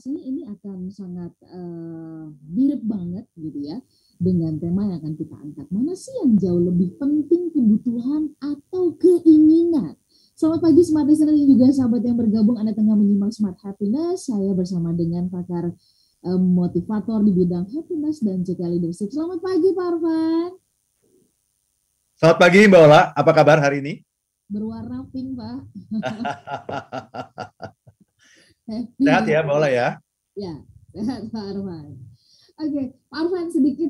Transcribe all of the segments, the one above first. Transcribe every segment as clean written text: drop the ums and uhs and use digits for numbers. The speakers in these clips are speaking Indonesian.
rasanya ini akan sangat mirip banget gitu ya dengan tema yang akan kita angkat. Mana sih yang jauh lebih penting, kebutuhan atau keinginan? Selamat pagi Smart Listener dan juga sahabat yang bergabung. Anda tengah menyimak Smart Happiness. Saya bersama dengan pakar motivator di bidang happiness dan juga leadership. Selamat pagi Pak Arfan. Selamat pagi Mbak Ola, apa kabar hari ini? Berwarna pink Pak. Sehat ya Mbak Ola ya? Ya, sehat Pak Arfan. Oke, Pak Arfan, sedikit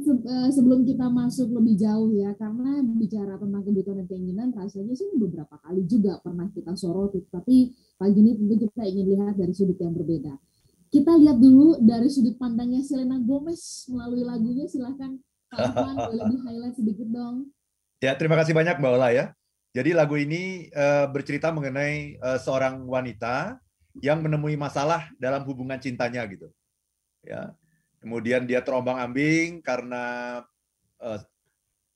sebelum kita masuk lebih jauh ya, karena bicara tentang kebutuhan dan keinginan, rasanya sih beberapa kali juga pernah kita soroti, tapi pagi ini tentu kita ingin lihat dari sudut yang berbeda. Kita lihat dulu dari sudut pandangnya Selena Gomez melalui lagunya, silahkan Pak Arfan, boleh di-highlight sedikit dong. Ya, terima kasih banyak Mbak Ola ya. Jadi lagu ini bercerita mengenai seorang wanita yang menemui masalah dalam hubungan cintanya gitu. Ya. Kemudian dia terombang-ambing karena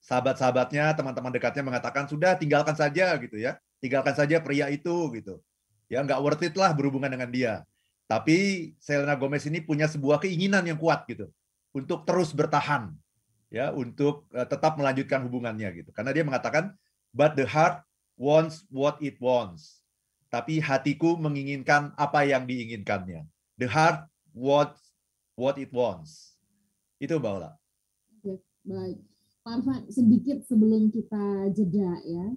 sahabat-sahabatnya, teman-teman dekatnya mengatakan sudah tinggalkan saja gitu ya, tinggalkan saja pria itu gitu. Ya nggak worth it lah berhubungan dengan dia. Tapi Selena Gomez ini punya sebuah keinginan yang kuat gitu untuk terus bertahan, ya untuk tetap melanjutkan hubungannya gitu. Karena dia mengatakan, but the heart wants what it wants. Tapi hatiku menginginkan apa yang diinginkannya. The heart wants what it wants. Itu Mbak Ola. Oke, baik. Pak Arfan, sedikit sebelum kita jeda ya.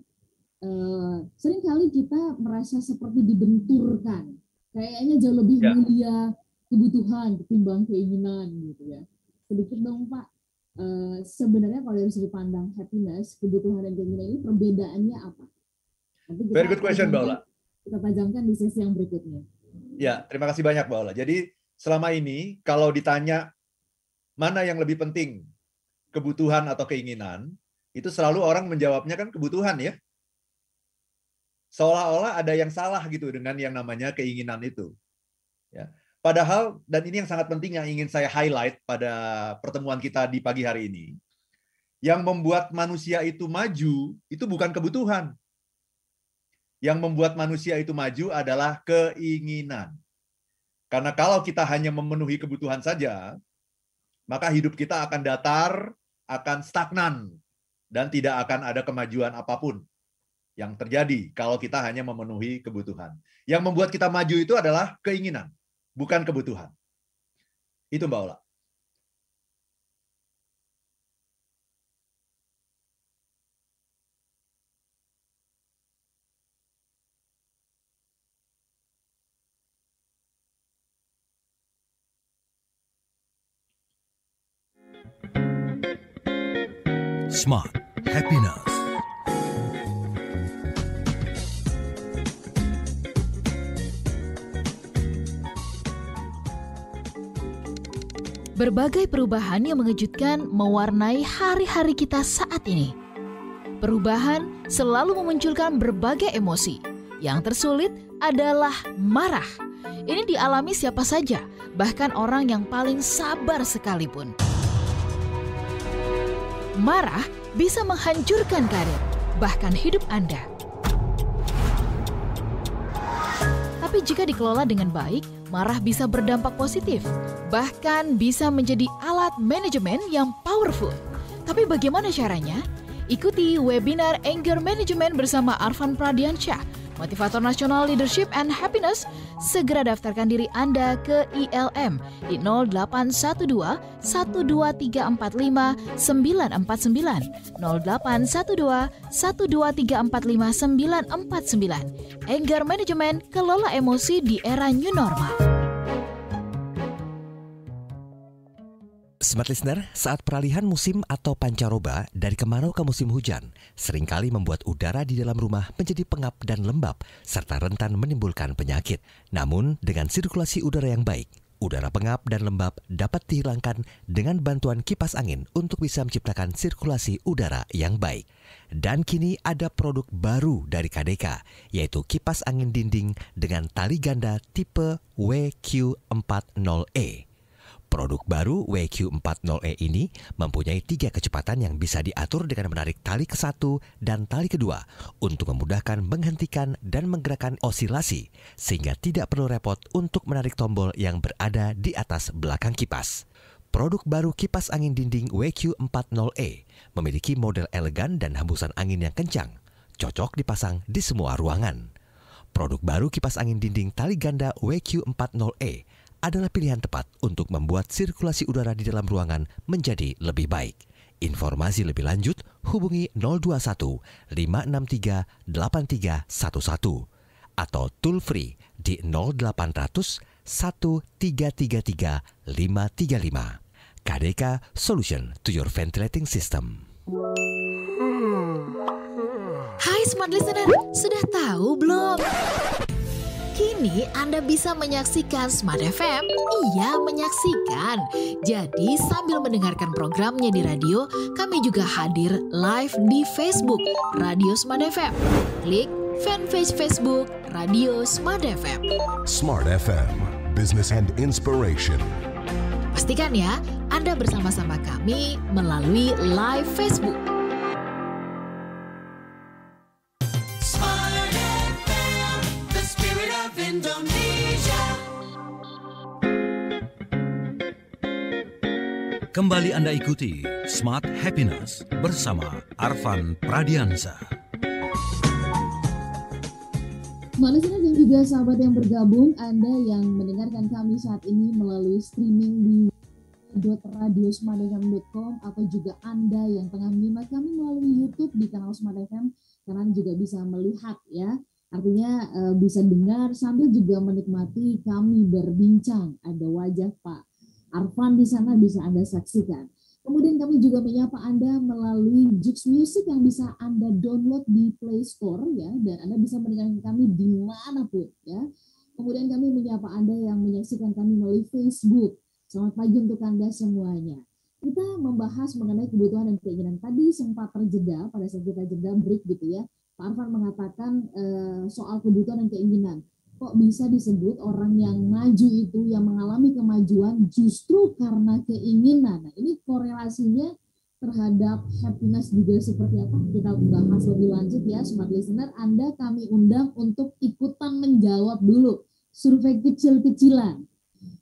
Seringkali kita merasa seperti dibenturkan. Kayaknya jauh lebih mulia kebutuhan ketimbang keinginan gitu ya. Sedikit dong Pak. Sebenarnya kalau dari sudut pandang happiness, kebutuhan dan keinginan ini perbedaannya apa? Nanti kita Very good question Mbak Ola. Kita tajamkan di sesi yang berikutnya. Ya, terima kasih banyak Mbak Ola. Jadi selama ini kalau ditanya mana yang lebih penting, kebutuhan atau keinginan, itu selalu orang menjawabnya kan kebutuhan ya. Seolah-olah ada yang salah gitu dengan yang namanya keinginan itu. Ya. Padahal, dan ini yang sangat penting yang ingin saya highlight pada pertemuan kita di pagi hari ini, yang membuat manusia itu maju, itu bukan kebutuhan. Yang membuat manusia itu maju adalah keinginan. Karena kalau kita hanya memenuhi kebutuhan saja, maka hidup kita akan datar, akan stagnan, dan tidak akan ada kemajuan apapun yang terjadi kalau kita hanya memenuhi kebutuhan. Yang membuat kita maju itu adalah keinginan, bukan kebutuhan. Itu Mbak Ola. Smart Happiness. Berbagai perubahan yang mengejutkan mewarnai hari-hari kita saat ini. Perubahan selalu memunculkan berbagai emosi. Yang tersulit adalah marah. Ini dialami siapa saja, bahkan orang yang paling sabar sekalipun. Marah bisa menghancurkan karir, bahkan hidup Anda. Tapi jika dikelola dengan baik, marah bisa berdampak positif, bahkan bisa menjadi alat manajemen yang powerful. Tapi bagaimana caranya? Ikuti webinar Anger Management bersama Arfan Pradiansyah, Motivator Nasional Leadership and Happiness. Segera daftarkan diri Anda ke ILM di 0812 12345 949 0812 12345 949. Anger Management, kelola emosi di era new normal. Smart Listener, saat peralihan musim atau pancaroba dari kemarau ke musim hujan, seringkali membuat udara di dalam rumah menjadi pengap dan lembab, serta rentan menimbulkan penyakit. Namun, dengan sirkulasi udara yang baik, udara pengap dan lembab dapat dihilangkan dengan bantuan kipas angin untuk bisa menciptakan sirkulasi udara yang baik. Dan kini ada produk baru dari KDK, yaitu kipas angin dinding dengan tali ganda tipe WQ40E. Produk baru WQ40E ini mempunyai 3 kecepatan yang bisa diatur dengan menarik tali ke-1 dan tali kedua untuk memudahkan menghentikan dan menggerakkan osilasi sehingga tidak perlu repot untuk menarik tombol yang berada di atas belakang kipas. Produk baru kipas angin dinding WQ40E memiliki model elegan dan hembusan angin yang kencang, cocok dipasang di semua ruangan. Produk baru kipas angin dinding tali ganda WQ40E adalah pilihan tepat untuk membuat sirkulasi udara di dalam ruangan menjadi lebih baik. Informasi lebih lanjut hubungi 021 563 8311 atau toll free di 0800 1333 535. KDK Solution to your ventilating system. Hai Smart Listener, sudah tahu belum? Kini Anda bisa menyaksikan Smart FM. Iya, menyaksikan. Jadi sambil mendengarkan programnya di radio, kami juga hadir live di Facebook Radio Smart FM. Klik fanpage Facebook Radio Smart FM. Smart FM, Business and Inspiration. Pastikan ya, Anda bersama-sama kami melalui live Facebook. Kembali Anda ikuti Smart Happiness bersama Arfan Pradiansa. Smart Listener dan juga sahabat yang bergabung, Anda yang mendengarkan kami saat ini melalui streaming di radiosmartfm.com atau juga Anda yang tengah menyimak kami melalui YouTube di kanal Smart FM, kalian juga bisa melihat ya. Artinya bisa dengar sambil juga menikmati kami berbincang. Ada wajah Pak Arfan di sana bisa Anda saksikan. Kemudian kami juga menyapa Anda melalui Jux Music yang bisa Anda download di Play Store ya, dan Anda bisa mendengarkan kami dimanapun ya. Kemudian kami menyapa Anda yang menyaksikan kami melalui Facebook. Selamat pagi untuk Anda semuanya. Kita membahas mengenai kebutuhan dan keinginan. Tadi sempat terjeda pada saat kita jeda break gitu ya. Pak Arfan mengatakan soal kebutuhan dan keinginan. Kok bisa disebut orang yang maju itu, yang mengalami kemajuan justru karena keinginan. Nah, ini korelasinya terhadap happiness juga seperti apa? Kita bahas lebih lanjut ya, Smart Listener. Anda kami undang untuk ikutan menjawab dulu survei kecil-kecilan.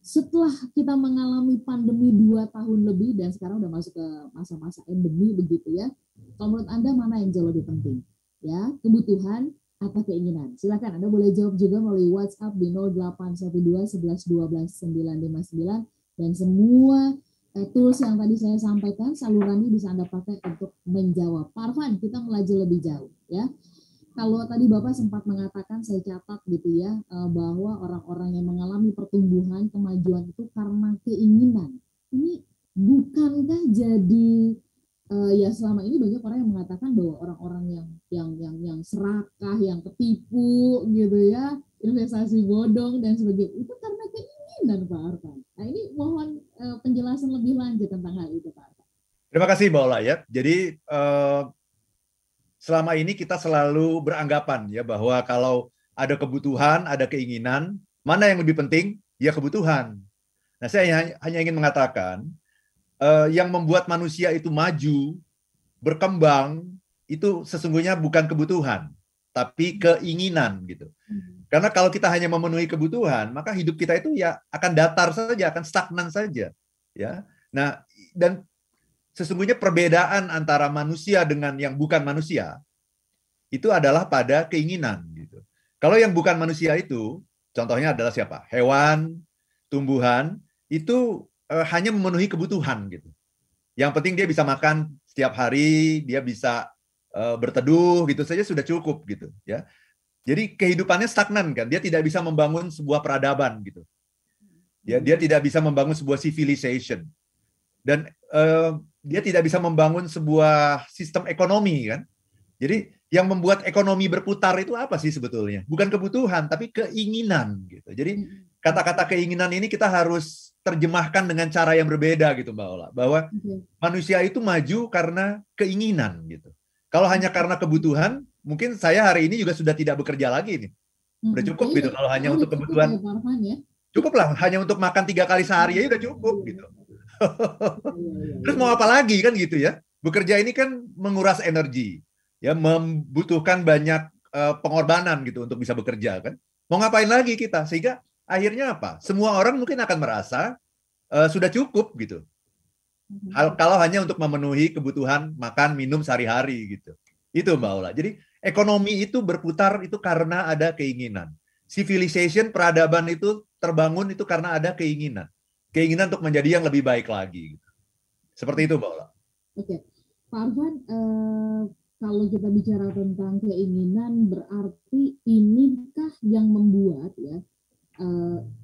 Setelah kita mengalami pandemi 2 tahun lebih dan sekarang udah masuk ke masa-masa endemi begitu ya. Kalau menurut Anda mana yang jauh lebih penting? Ya, kebutuhan apa keinginan? Silakan Anda boleh jawab juga melalui WhatsApp di 0812 11 12 959 dan semua tools yang tadi saya sampaikan salurannya bisa Anda pakai untuk menjawab. Pak Arfan, kita melaju lebih jauh ya. Kalau tadi Bapak sempat mengatakan, saya catat gitu ya, bahwa orang-orang yang mengalami pertumbuhan kemajuan itu karena keinginan. Ini bukankah jadi ya selama ini banyak orang yang mengatakan bahwa orang-orang yang serakah, yang ketipu gitu ya, investasi bodong dan sebagainya, itu karena keinginan Pak Arfan. Nah ini mohon penjelasan lebih lanjut tentang hal itu Pak Arfan. Terima kasih Mbak Ola ya. Jadi selama ini kita selalu beranggapan ya bahwa kalau ada kebutuhan, ada keinginan, mana yang lebih penting? Ya kebutuhan. Nah saya hanya ingin mengatakan yang membuat manusia itu maju, berkembang, itu sesungguhnya bukan kebutuhan, tapi keinginan gitu. Karena kalau kita hanya memenuhi kebutuhan, maka hidup kita itu ya akan datar saja, akan stagnan saja. Ya. Nah, dan sesungguhnya perbedaan antara manusia dengan yang bukan manusia itu adalah pada keinginan gitu. Kalau yang bukan manusia itu, contohnya adalah siapa? Hewan, tumbuhan, itu hanya memenuhi kebutuhan gitu. Yang penting dia bisa makan setiap hari, dia bisa berteduh gitu saja sudah cukup gitu ya. Jadi kehidupannya stagnan kan, dia tidak bisa membangun sebuah peradaban gitu. Ya, dia tidak bisa membangun sebuah civilization. Dan dia tidak bisa membangun sebuah sistem ekonomi kan. Jadi yang membuat ekonomi berputar itu apa sih sebetulnya? Bukan kebutuhan, tapi keinginan gitu. Jadi kata-kata keinginan ini kita harus terjemahkan dengan cara yang berbeda gitu Mbak Ola. Bahwa manusia itu maju karena keinginan gitu. Kalau hanya karena kebutuhan, mungkin saya hari ini juga sudah tidak bekerja lagi nih. Udah cukup gitu kalau hanya untuk kebutuhan. Cukup lah, hanya untuk makan 3 kali sehari aja udah cukup gitu. Terus mau apa lagi kan gitu ya? Bekerja ini kan menguras energi, ya membutuhkan banyak pengorbanan gitu untuk bisa bekerja kan. Mau ngapain lagi kita? Sehingga akhirnya apa? Semua orang mungkin akan merasa sudah cukup gitu. Kalau hanya untuk memenuhi kebutuhan makan minum sehari-hari gitu. Itu Mbak Ola. Jadi ekonomi itu berputar itu karena ada keinginan. Civilization, peradaban itu terbangun itu karena ada keinginan. Keinginan untuk menjadi yang lebih baik lagi. Seperti itu Mbak Ola. Oke, Pak Arfan, kalau kita bicara tentang keinginan, berarti inikah yang membuat ya,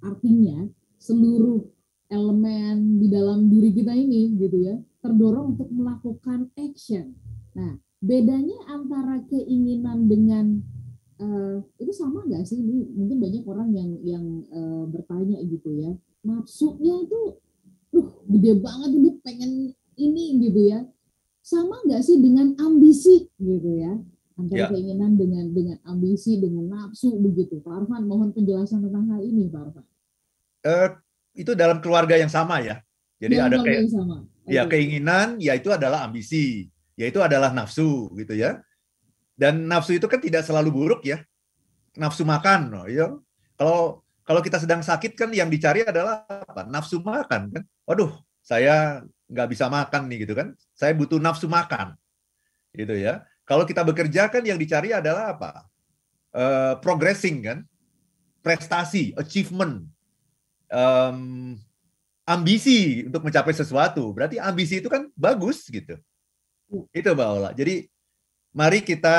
artinya seluruh elemen di dalam diri kita ini gitu ya, terdorong untuk melakukan action. Nah, bedanya antara keinginan dengan itu sama nggak sih? Ini mungkin banyak orang yang bertanya gitu ya. Nafsunya itu, gede banget ini pengen ini gitu ya. Sama nggak sih dengan ambisi gitu ya? Antara keinginan dengan ambisi, dengan nafsu begitu. Pak Arfan, mohon penjelasan tentang hal ini, Pak Arfan. Itu dalam keluarga yang sama ya. Jadi dalam ada sama. Ya keinginan, yaitu adalah ambisi, yaitu adalah nafsu gitu ya. Dan nafsu itu kan tidak selalu buruk ya. Nafsu makan, ya. Kalau kita sedang sakit kan yang dicari adalah apa? Nafsu makan kan. Waduh, saya nggak bisa makan nih gitu kan. Saya butuh nafsu makan, gitu ya. Kalau kita bekerja kan yang dicari adalah apa? Progressing kan, prestasi, achievement, ambisi untuk mencapai sesuatu. Berarti ambisi itu kan bagus gitu. Itu Mbak Ola. Jadi mari kita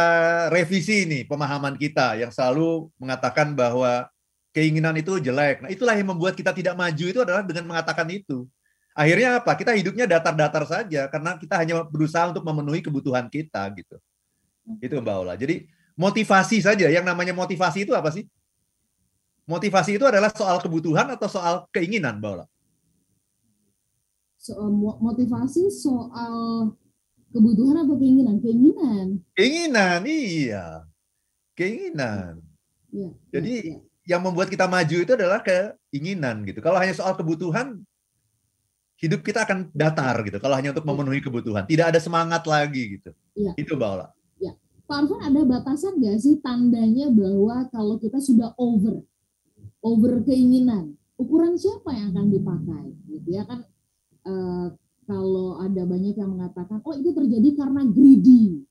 revisi nih pemahaman kita yang selalu mengatakan bahwa keinginan itu jelek. Nah, itulah yang membuat kita tidak maju itu adalah dengan mengatakan itu. Akhirnya apa? Kita hidupnya datar-datar saja karena kita hanya berusaha untuk memenuhi kebutuhan kita gitu. Itu Mbak Ola. Jadi motivasi saja. Yang namanya motivasi itu apa sih? Motivasi itu adalah soal kebutuhan atau soal keinginan, Mbak Ola? Soal motivasi soal kebutuhan atau keinginan? Keinginan, iya. Keinginan. Ya, jadi yang membuat kita maju itu adalah keinginan gitu. Kalau hanya soal kebutuhan, hidup kita akan datar gitu. Kalau hanya untuk memenuhi kebutuhan, tidak ada semangat lagi gitu. Ya. Itu Mbak Ola. Ya. Pak Arfan, ada batasan nggak sih tandanya bahwa kalau kita sudah over keinginan? Ukuran siapa yang akan dipakai? Gitu ya kan. Kalau ada banyak yang mengatakan, oh itu terjadi karena greedy,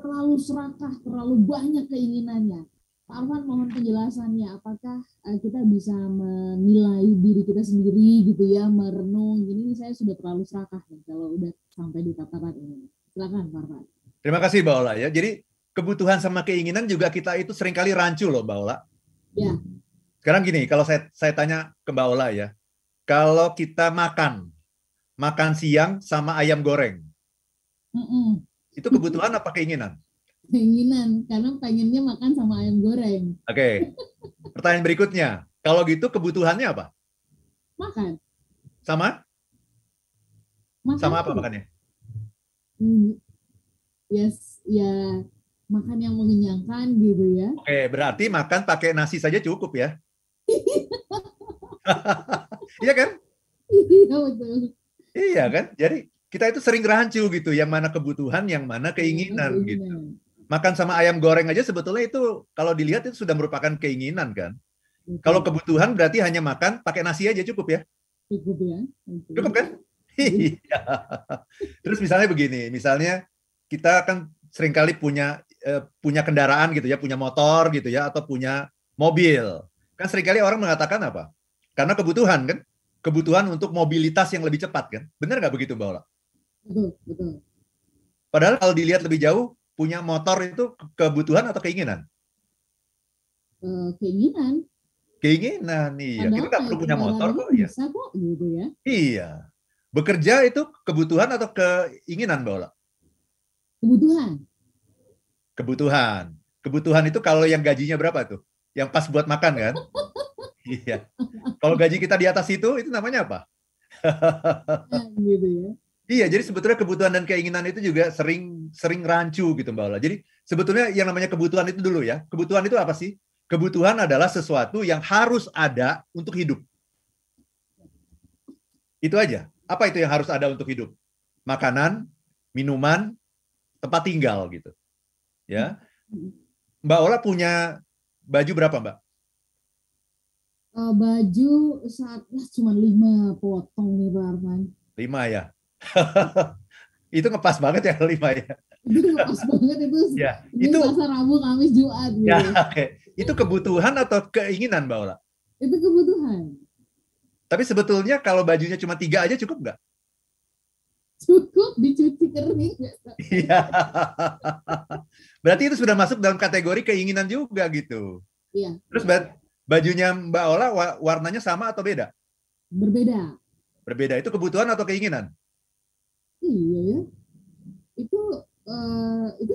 terlalu serakah, terlalu banyak keinginannya. Pak Arfan, mohon penjelasannya. Apakah kita bisa menilai diri kita sendiri gitu ya, merenung, ini saya sudah terlalu serakah nih, kalau udah sampai di tataran ini. Silakan Pak Arfan. Terima kasih Mbak Ola ya. Jadi kebutuhan sama keinginan juga kita itu seringkali rancu loh Mbak Ola. Ya. Sekarang gini, kalau saya tanya ke Mbak Ola ya, kalau kita makan siang sama ayam goreng. Itu kebutuhan apa keinginan? Keinginan, karena pengennya makan sama ayam goreng. Oke. Pertanyaan berikutnya, kalau gitu kebutuhannya apa? Makan. Sama? Makan sama apa makannya? Yes, ya makan yang mengenyangkan gitu ya. Oke, berarti makan pakai nasi saja cukup ya? Iya kan? Iya, betul. Iya kan? Jadi kita itu sering rancu gitu, yang mana kebutuhan, yang mana keinginan gitu. Makan sama ayam goreng aja sebetulnya itu kalau dilihat itu sudah merupakan keinginan kan. Kalau kebutuhan berarti hanya makan pakai nasi aja cukup ya? Cukup ya. Cukup kan? Iya. Terus misalnya begini, misalnya kita kan seringkali punya kendaraan gitu ya, punya motor gitu ya, atau punya mobil. Kan seringkali orang mengatakan apa? Karena kebutuhan kan? Kebutuhan untuk mobilitas yang lebih cepat kan? Benar nggak begitu Mbak Ola? Betul. Padahal kalau dilihat lebih jauh, punya motor itu kebutuhan atau keinginan? Keinginan. Keinginan, iya. Padahal kita nggak perlu punya motor kok. Bisa kok gitu ya. Iya. Bekerja itu kebutuhan atau keinginan Mbak Ola? Kebutuhan. Kebutuhan itu kalau yang gajinya berapa tuh? Yang pas buat makan kan? Iya. Kalau gaji kita di atas itu namanya apa? Gitu ya. Iya, jadi sebetulnya kebutuhan dan keinginan itu juga sering rancu gitu Mbak Ola. Jadi sebetulnya yang namanya kebutuhan itu dulu ya. Kebutuhan itu apa sih? Kebutuhan adalah sesuatu yang harus ada untuk hidup. Itu aja. Apa itu yang harus ada untuk hidup? Makanan, minuman, tempat tinggal gitu. Ya. Mbak Ola punya baju berapa, Mbak? Baju saatnya cuma 5 potong nih, Pak Arfan. 5 ya. Itu ngepas banget ya 5 ya. Itu ngepas banget itu. Ya, itu Selasa, Rabu, Kamis, Jumat. Gitu. Ya, okay. Itu kebutuhan atau keinginan, Mbak Ola? Itu kebutuhan. Tapi sebetulnya kalau bajunya cuma 3 aja cukup nggak? Cukup, dicuci kering. Iya. Berarti itu sudah masuk dalam kategori keinginan juga gitu. Iya. Terus bajunya Mbak Ola warnanya sama atau beda? Berbeda. Berbeda. Itu kebutuhan atau keinginan? Iya ya. Itu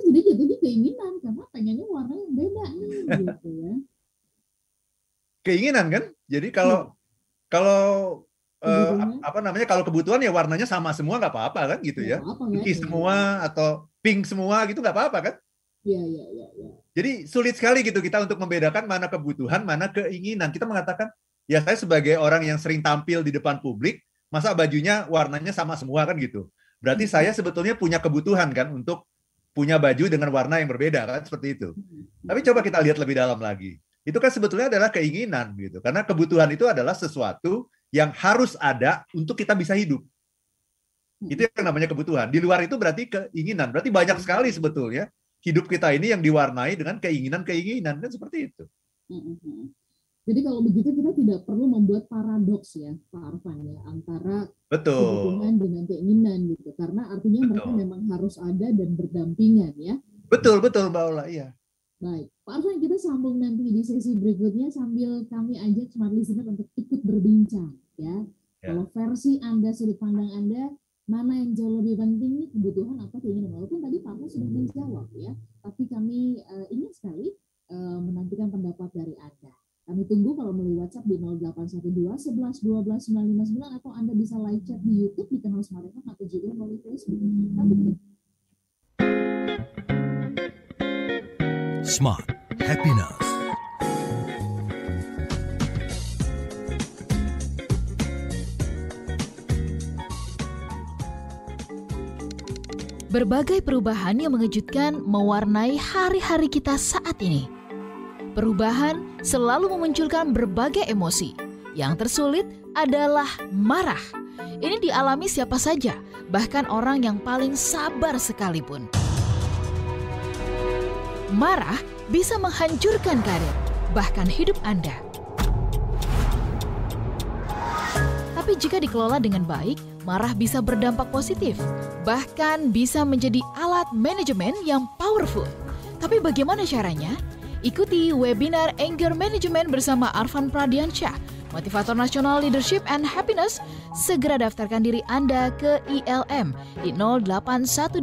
jadi jatuhnya keinginan karena pengennya warna yang beda nih gitu ya. Keinginan kan? Jadi kalau kalau kebutuhan ya warnanya sama semua nggak apa-apa kan gitu ya. Putih semua atau pink semua gitu nggak apa-apa kan? Iya. Jadi sulit sekali gitu kita untuk membedakan mana kebutuhan, mana keinginan. Kita mengatakan, ya saya sebagai orang yang sering tampil di depan publik, masa bajunya warnanya sama semua kan gitu. Berarti saya sebetulnya punya kebutuhan kan untuk punya baju dengan warna yang berbeda kan seperti itu. Tapi coba kita lihat lebih dalam lagi. Itu kan sebetulnya adalah keinginan gitu. Karena kebutuhan itu adalah sesuatu yang harus ada untuk kita bisa hidup. Itu yang namanya kebutuhan. Di luar itu berarti keinginan. Berarti banyak sekali sebetulnya hidup kita ini yang diwarnai dengan keinginan-keinginan. Kan seperti itu. Jadi kalau begitu kita tidak perlu membuat paradoks ya, Pak Arfan ya, antara kebutuhan dengan keinginan gitu. Karena artinya mereka memang harus ada dan berdampingan ya. Betul Mbak Ola, iya. Baik, Pak Arfan, kita sambung nanti di sesi berikutnya sambil kami ajak smart listener untuk ikut berbincang ya. Kalau versi Anda, sudut pandang Anda, mana yang jauh lebih penting nih, kebutuhan atau keinginan? Walaupun tadi Pak Arfan sudah menjawab ya, tapi kami ingin sekali menantikan pendapat dari Anda. Kami tunggu kalau melalui WhatsApp di 0812 11 12 959 atau Anda bisa live chat di YouTube di kanal Smart FM atau juga melalui Facebook. Smart Happiness. Berbagai perubahan yang mengejutkan mewarnai hari-hari kita saat ini. Perubahan selalu memunculkan berbagai emosi. Yang tersulit adalah marah. Ini dialami siapa saja, bahkan orang yang paling sabar sekalipun. Marah bisa menghancurkan karir, bahkan hidup Anda. Tapi jika dikelola dengan baik, marah bisa berdampak positif, bahkan bisa menjadi alat manajemen yang powerful. Tapi bagaimana caranya? Ikuti webinar Anger Management bersama Arfan Pradiansyah, Motivator Nasional Leadership and Happiness. Segera daftarkan diri Anda ke ILM di 0812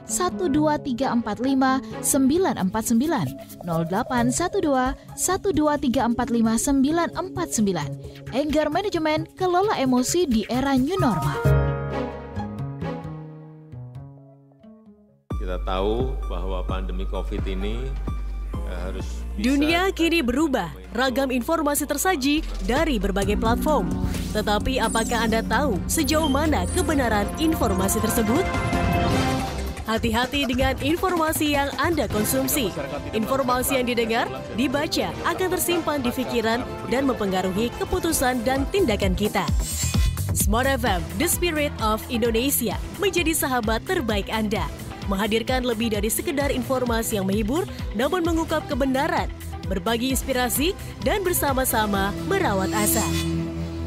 12345 949 0812 12345 949. Anger Management, kelola emosi di era new normal. Kita tahu bahwa pandemi COVID ini harus dunia kini berubah, ragam informasi tersaji dari berbagai platform. Tetapi apakah Anda tahu sejauh mana kebenaran informasi tersebut? Hati-hati dengan informasi yang Anda konsumsi. Informasi yang didengar, dibaca akan tersimpan di pikiran dan mempengaruhi keputusan dan tindakan kita. Smart FM, The Spirit of Indonesia, menjadi sahabat terbaik Anda. Menghadirkan lebih dari sekedar informasi yang menghibur, namun mengungkap kebenaran, berbagi inspirasi, dan bersama-sama merawat asa.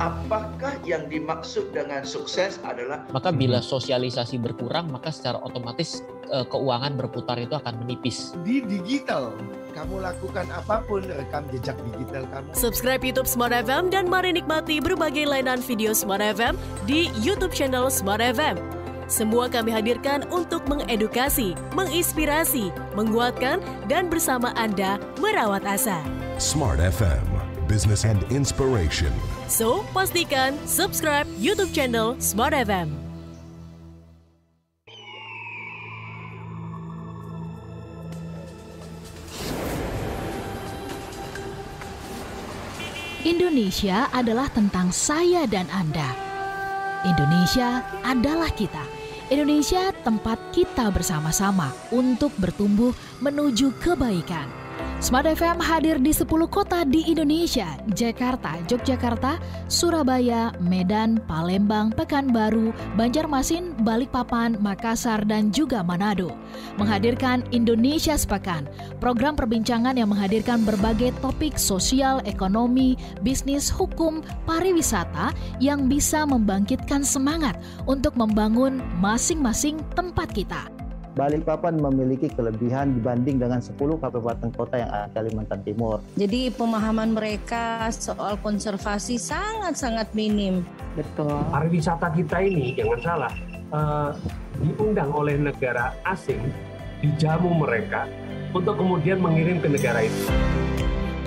Apakah yang dimaksud dengan sukses adalah? Maka bila sosialisasi berkurang, maka secara otomatis keuangan berputar itu akan menipis. Di digital, kamu lakukan apapun, rekam jejak digital kamu. Subscribe YouTube Smart FM dan mari nikmati berbagai layanan video Smart FM di YouTube channel Smart FM. Semua kami hadirkan untuk mengedukasi, menginspirasi, menguatkan, dan bersama Anda merawat asa. Smart FM, Business and Inspiration. So, pastikan subscribe YouTube channel Smart FM. Indonesia adalah tentang saya dan Anda. Indonesia adalah kita. Indonesia tempat kita bersama-sama untuk bertumbuh menuju kebaikan. Smart FM hadir di 10 kota di Indonesia: Jakarta, Yogyakarta, Surabaya, Medan, Palembang, Pekanbaru, Banjarmasin, Balikpapan, Makassar, dan juga Manado. Menghadirkan Indonesia Sepekan, program perbincangan yang menghadirkan berbagai topik sosial, ekonomi, bisnis, hukum, pariwisata yang bisa membangkitkan semangat untuk membangun masing-masing tempat kita. Balikpapan memiliki kelebihan dibanding dengan 10 kabupaten kota yang ada Kalimantan Timur. Jadi pemahaman mereka soal konservasi sangat-sangat minim. Betul. Pariwisata kita ini, jangan salah, diundang oleh negara asing, dijamu mereka untuk kemudian mengirim ke negara itu.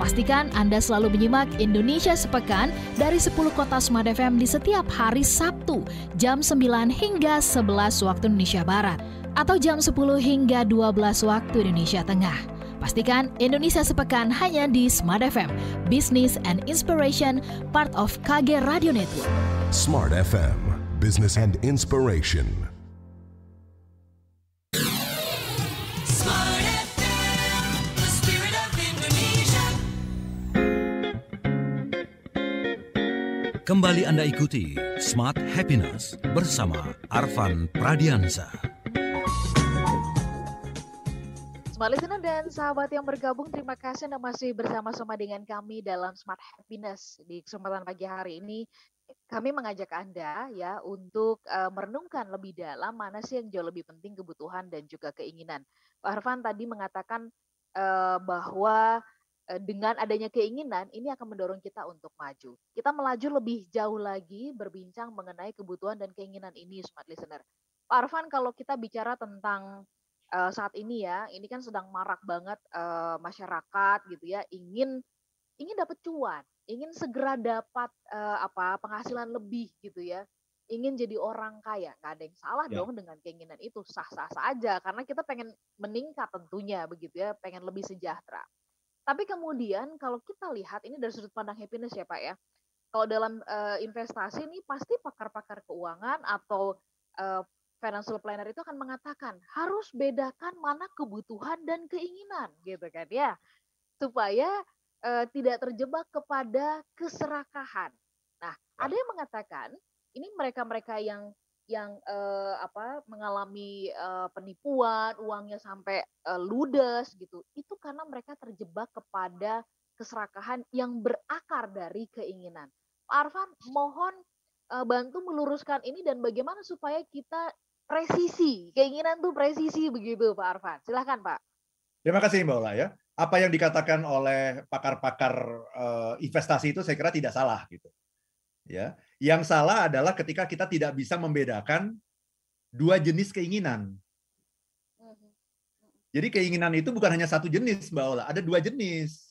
Pastikan Anda selalu menyimak Indonesia Sepekan dari 10 kota Smart FM di setiap hari Sabtu jam 9 hingga 11 waktu Indonesia Barat atau jam 10 hingga 12 waktu Indonesia Tengah. Pastikan Indonesia Sepekan hanya di Smart FM, Business and Inspiration, part of KG Radio Network. Smart FM, Business and Inspiration. Kembali Anda ikuti Smart Happiness bersama Arfan Pradiansa. Smart Listener dan sahabat yang bergabung, terima kasih Anda masih bersama-sama dengan kami dalam Smart Happiness. Di kesempatan pagi hari ini, kami mengajak Anda ya untuk merenungkan lebih dalam mana sih yang jauh lebih penting, kebutuhan dan juga keinginan. Pak Arfan tadi mengatakan bahwa dengan adanya keinginan, ini akan mendorong kita untuk maju. Kita melaju lebih jauh lagi berbincang mengenai kebutuhan dan keinginan ini, Smart Listener. Pak Arfan, kalau kita bicara tentang saat ini ya, ini kan sedang marak banget masyarakat gitu ya, ingin dapat cuan, ingin segera dapat penghasilan lebih gitu ya, ingin jadi orang kaya. Nggak ada yang salah dong dengan keinginan itu, sah-sah saja karena kita pengen meningkat tentunya begitu ya, pengen lebih sejahtera. Tapi kemudian kalau kita lihat ini dari sudut pandang happiness ya Pak ya, kalau dalam investasi ini pasti pakar-pakar keuangan atau financial planner itu akan mengatakan harus bedakan mana kebutuhan dan keinginan gitu kan ya, supaya tidak terjebak kepada keserakahan. Nah, ada yang mengatakan ini mereka-mereka yang mengalami penipuan, uangnya sampai ludes gitu, itu karena mereka terjebak kepada keserakahan yang berakar dari keinginan. Pak Arfan, mohon bantu meluruskan ini dan bagaimana supaya kita presisi, keinginan tuh presisi begitu Pak Arfan. Silahkan Pak. Terima kasih Mbak Ola ya. Apa yang dikatakan oleh pakar-pakar investasi itu saya kira tidak salah gitu. Ya, yang salah adalah ketika kita tidak bisa membedakan dua jenis keinginan. Jadi keinginan itu bukan hanya satu jenis Mbak Ola, ada dua jenis.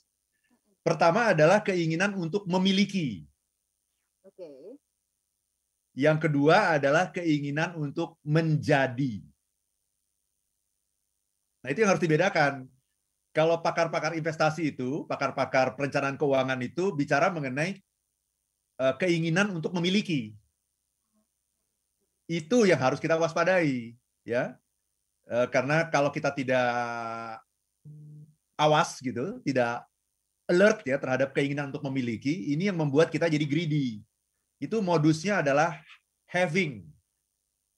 Pertama adalah keinginan untuk memiliki. Oke. Yang kedua adalah keinginan untuk menjadi. Nah, itu yang harus dibedakan. Kalau pakar-pakar investasi itu, pakar-pakar perencanaan keuangan itu bicara mengenai keinginan untuk memiliki. Itu yang harus kita waspadai, ya. Karena kalau kita tidak awas gitu, tidak alert ya terhadap keinginan untuk memiliki, ini yang membuat kita jadi greedy. Itu modusnya adalah having,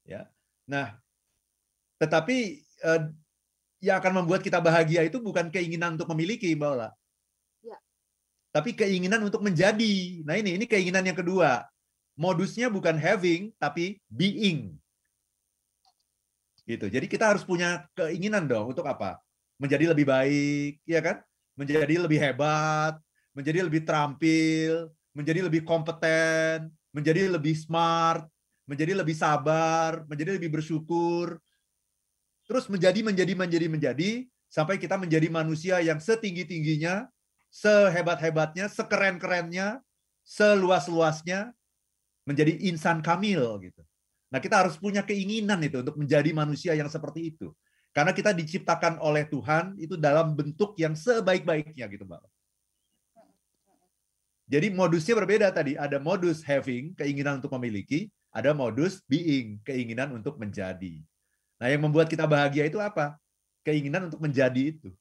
ya. Nah, tetapi yang akan membuat kita bahagia itu bukan keinginan untuk memiliki, Mbak Ola, ya, tapi keinginan untuk menjadi. Nah, ini keinginan yang kedua. Modusnya bukan having, tapi being. Gitu. Jadi kita harus punya keinginan dong untuk apa? Menjadi lebih baik, ya kan? Menjadi lebih hebat, menjadi lebih terampil, menjadi lebih kompeten, menjadi lebih smart, menjadi lebih sabar, menjadi lebih bersyukur. Terus menjadi sampai kita menjadi manusia yang setinggi-tingginya, sehebat-hebatnya, sekeren-kerennya, seluas-luasnya, menjadi insan kamil gitu. Nah, kita harus punya keinginan itu untuk menjadi manusia yang seperti itu. Karena kita diciptakan oleh Tuhan itu dalam bentuk yang sebaik-baiknya gitu, Mbak. Jadi modusnya berbeda tadi. Ada modus having, keinginan untuk memiliki, ada modus being, keinginan untuk menjadi. Nah, yang membuat kita bahagia itu apa? Keinginan untuk menjadi itu.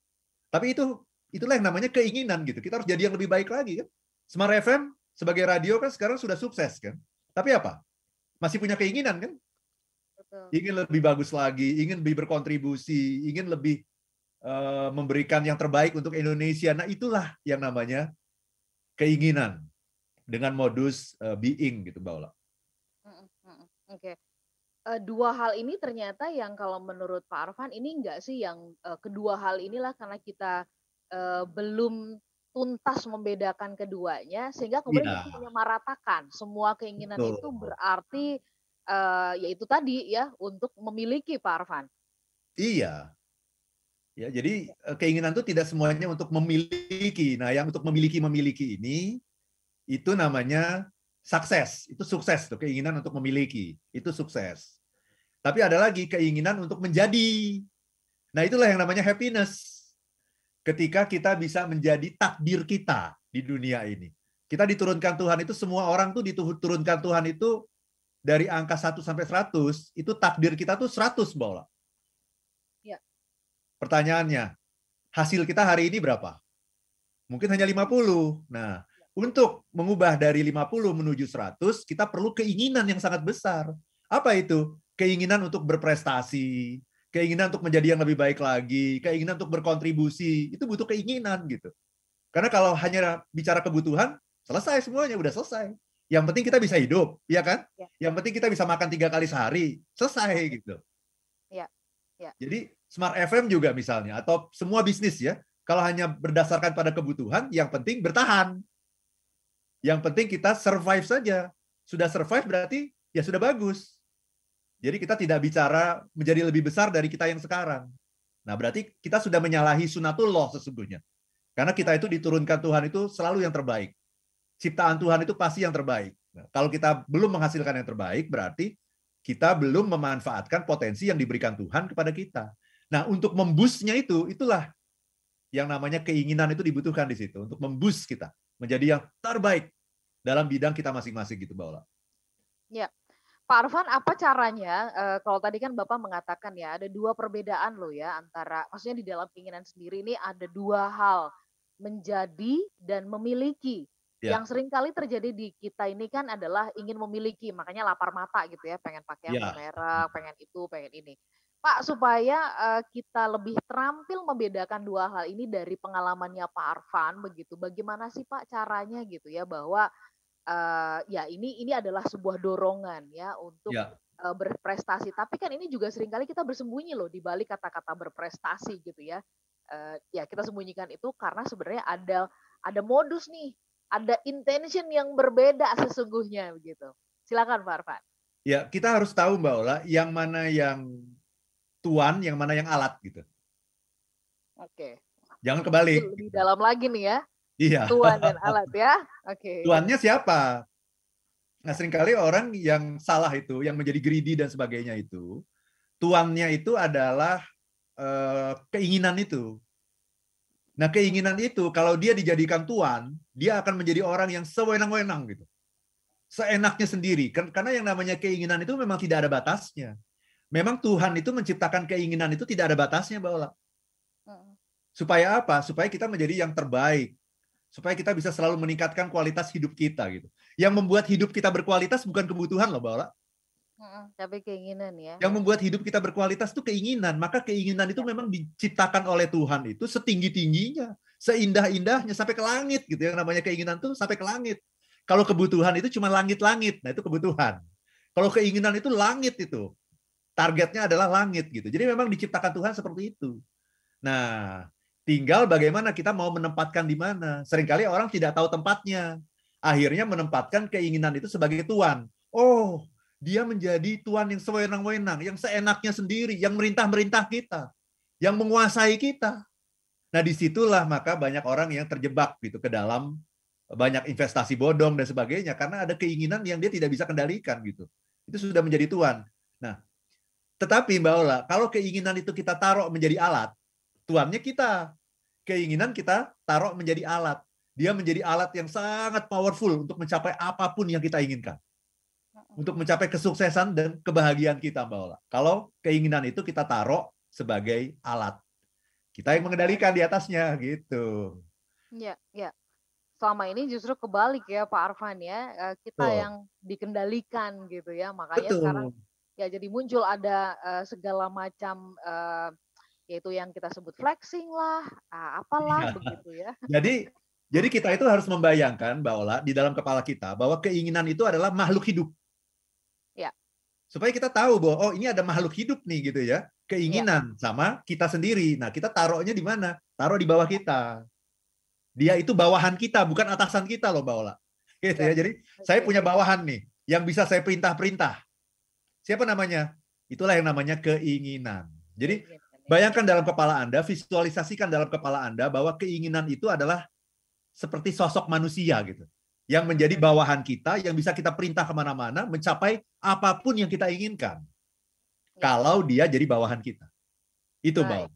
Tapi itulah yang namanya keinginan gitu. Kita harus jadi yang lebih baik lagi kan. Smart FM sebagai radio kan sekarang sudah sukses kan. Tapi apa? Masih punya keinginan kan? Ingin lebih bagus lagi, ingin lebih berkontribusi, ingin lebih memberikan yang terbaik untuk Indonesia. Nah, itulah yang namanya keinginan dengan modus being gitu, Mbak Ola. Oke. Dua hal ini ternyata yang kalau menurut Pak Arfan ini enggak sih yang kedua hal inilah karena kita belum tuntas membedakan keduanya sehingga kemudian kita menyamaratakan semua keinginan itu berarti yaitu tadi ya untuk memiliki, Pak Arfan. Iya. Ya, jadi keinginan itu tidak semuanya untuk memiliki. Nah, yang untuk memiliki ini itu namanya sukses. Itu sukses tuh, keinginan untuk memiliki. Itu sukses. Tapi ada lagi keinginan untuk menjadi. Nah, itulah yang namanya happiness. Ketika kita bisa menjadi takdir kita di dunia ini. Kita diturunkan Tuhan itu, semua orang tuh diturunkan Tuhan itu dari angka 1 sampai 100, itu takdir kita tuh 100, Mbak Ola. Pertanyaannya, hasil kita hari ini berapa? Mungkin hanya 50. Nah, untuk mengubah dari 50 menuju 100, kita perlu keinginan yang sangat besar. Apa itu? Keinginan untuk berprestasi, keinginan untuk menjadi yang lebih baik lagi, keinginan untuk berkontribusi. Itu butuh keinginan gitu. Karena kalau hanya bicara kebutuhan, selesai semuanya, udah selesai. Yang penting kita bisa hidup, ya kan? Yang penting kita bisa makan 3 kali sehari, selesai gitu. Jadi Smart FM juga misalnya, atau semua bisnis ya, kalau hanya berdasarkan pada kebutuhan, yang penting bertahan. Yang penting kita survive saja. Sudah survive berarti ya sudah bagus. Jadi kita tidak bicara menjadi lebih besar dari kita yang sekarang. Nah, berarti kita sudah menyalahi sunatullah sesungguhnya. Karena kita itu diturunkan Tuhan itu selalu yang terbaik. Ciptaan Tuhan itu pasti yang terbaik. Nah, kalau kita belum menghasilkan yang terbaik, berarti kita belum memanfaatkan potensi yang diberikan Tuhan kepada kita. Nah, untuk memboost-nya itulah yang namanya keinginan itu dibutuhkan di situ. Untuk memboost kita menjadi yang terbaik dalam bidang kita masing-masing gitu, Mbak Ola. Ya, Pak Arfan, apa caranya? Kalau tadi kan Bapak mengatakan ya, ada 2 perbedaan loh ya, antara, maksudnya di dalam keinginan sendiri ini ada 2 hal, menjadi dan memiliki. Yang sering kali terjadi di kita ini kan adalah ingin memiliki, makanya lapar mata gitu ya, pengen pakai yang merek, pengen itu, pengen ini. Pak, supaya kita lebih terampil membedakan 2 hal ini dari pengalamannya Pak Arfan begitu, bagaimana sih Pak caranya gitu ya, bahwa ya ini adalah sebuah dorongan ya untuk berprestasi. Tapi kan ini juga seringkali kita bersembunyi loh di balik kata-kata berprestasi gitu ya. Ya kita sembunyikan itu karena sebenarnya ada modus nih, ada intention yang berbeda sesungguhnya begitu. Silakan Pak Arfan. Ya, kita harus tahu Mbak Ola, yang mana yang tuan, yang mana yang alat gitu. Oke. Jangan kebalik. Lebih dalam lagi nih ya. Iya. Tuan dan alat ya. Oke. Tuannya siapa? Nah, seringkali orang yang salah itu, yang menjadi greedy dan sebagainya itu, tuannya itu adalah keinginan itu. Nah, keinginan itu kalau dia dijadikan tuan, dia akan menjadi orang yang sewenang-wenang gitu. Seenaknya sendiri. Karena yang namanya keinginan itu memang tidak ada batasnya. Memang Tuhan itu menciptakan keinginan itu tidak ada batasnya, Mbak Ola. Supaya apa? Supaya kita menjadi yang terbaik. Supaya kita bisa selalu meningkatkan kualitas hidup kita gitu. Yang membuat hidup kita berkualitas bukan kebutuhan loh, Mbak Ola. Tapi keinginan ya. Yang membuat hidup kita berkualitas itu keinginan. Maka keinginan itu memang diciptakan oleh Tuhan itu setinggi-tingginya, seindah-indahnya, sampai ke langit gitu. Yang namanya keinginan itu sampai ke langit. Kalau kebutuhan itu cuma langit-langit, nah itu kebutuhan. Kalau keinginan itu langit itu. Targetnya adalah langit gitu. Jadi memang diciptakan Tuhan seperti itu. Nah, tinggal bagaimana kita mau menempatkan di mana. Seringkali orang tidak tahu tempatnya. Akhirnya menempatkan keinginan itu sebagai tuan. Oh, dia menjadi tuan yang sewenang-wenang, yang seenaknya sendiri, yang merintah-merintah kita, yang menguasai kita. Nah, disitulah maka banyak orang yang terjebak gitu ke dalam banyak investasi bodong dan sebagainya, karena ada keinginan yang dia tidak bisa kendalikan gitu. Itu sudah menjadi tuan. Nah, tetapi Mbak Ola, kalau keinginan itu kita taruh menjadi alat, tuannya kita. Keinginan kita taruh menjadi alat. dia menjadi alat yang sangat powerful untuk mencapai apapun yang kita inginkan. Untuk mencapai kesuksesan dan kebahagiaan kita, Mbak Ola. Kalau keinginan itu kita taruh sebagai alat. Kita yang mengendalikan di atasnya, gitu. Ya, ya. Selama ini justru kebalik ya Pak Arfan ya. Kita yang dikendalikan gitu ya. Makanya sekarang ya jadi muncul ada segala macam yaitu yang kita sebut flexing lah, apalah begitu ya. Jadi kita itu harus membayangkan, Mbak Ola, di dalam kepala kita bahwa keinginan itu adalah makhluk hidup. Ya. Supaya kita tahu bahwa ini ada makhluk hidup nih gitu ya. Keinginan sama kita sendiri. Nah, kita taruhnya di mana? Taruh di bawah kita. Dia itu bawahan kita, bukan atasan kita loh, Mbak Ola. Gitu ya. Jadi saya punya bawahan nih yang bisa saya perintah-perintah. Siapa namanya? Itulah yang namanya keinginan. Jadi bayangkan dalam kepala Anda, visualisasikan dalam kepala Anda bahwa keinginan itu adalah seperti sosok manusia gitu. Yang menjadi bawahan kita, yang bisa kita perintah kemana-mana, mencapai apapun yang kita inginkan. Kalau dia jadi bawahan kita. Itu, Mbak.